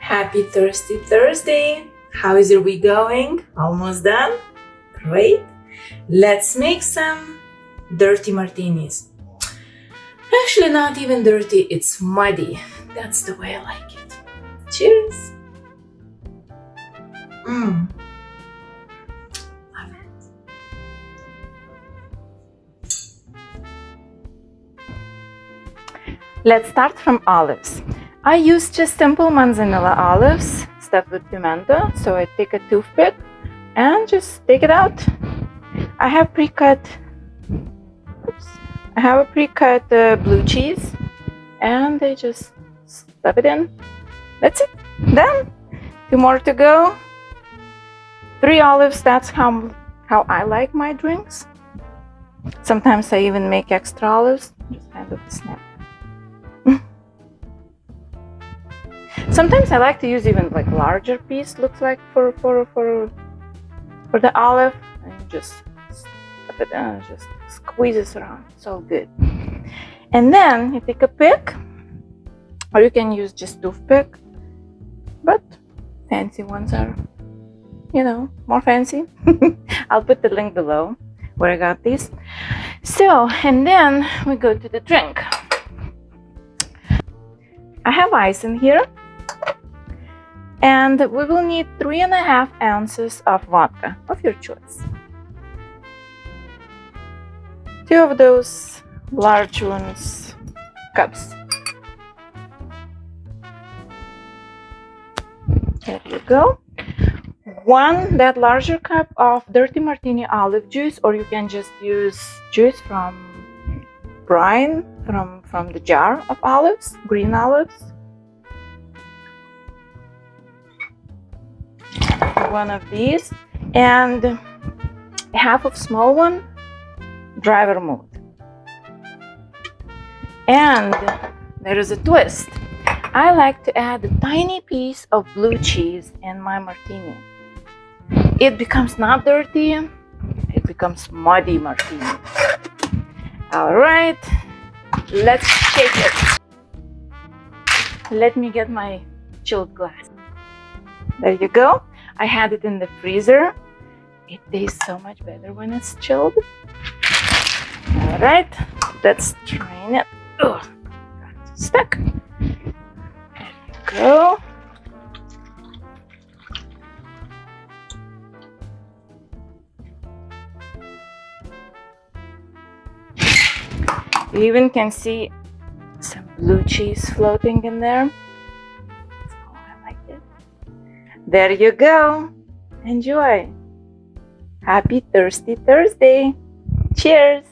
Happy Thirsty Thursday! How is your week going? Almost done? Great! Let's make some dirty martinis. Actually, not even dirty, it's muddy. That's the way I like it. Cheers! Love it. Let's start from olives. I use just simple manzanilla olives stuffed with pimento. So I take a toothpick and just take it out. I have pre-cut blue cheese, and I just stuff it in. That's it. Done. 2 more to go. 3 olives. That's how I like my drinks. Sometimes I even make extra olives. Just kind of snap. Sometimes I like to use even like larger piece. Looks like for the olive, and just stuff it in, just squeeze it around. It's all good. And then you take a pick, or you can use just toothpick, but fancy ones are, more fancy. I'll put the link below where I got these. So, and then we go to the drink. I have ice in here, and we will need 3.5 ounces of vodka of your choice. 2 of those large ones cups. There you go. 1 that larger cup of dirty martini olive juice, or you can just use juice from brine from the jar of olives, green olives. 1 of these, and half of small one dry vermouth. And there is a twist. I like to add a tiny piece of blue cheese in my martini. It becomes not dirty, it becomes muddy martini. All right, let's shake it. Let me get my chilled glass. There you go. I had it in the freezer. It tastes so much better when it's chilled. All right, let's strain it. Ugh, got stuck. There you go. You even can see some blue cheese floating in there. Oh, I like it. There you go. Enjoy. Happy Thirsty Thursday. Cheers.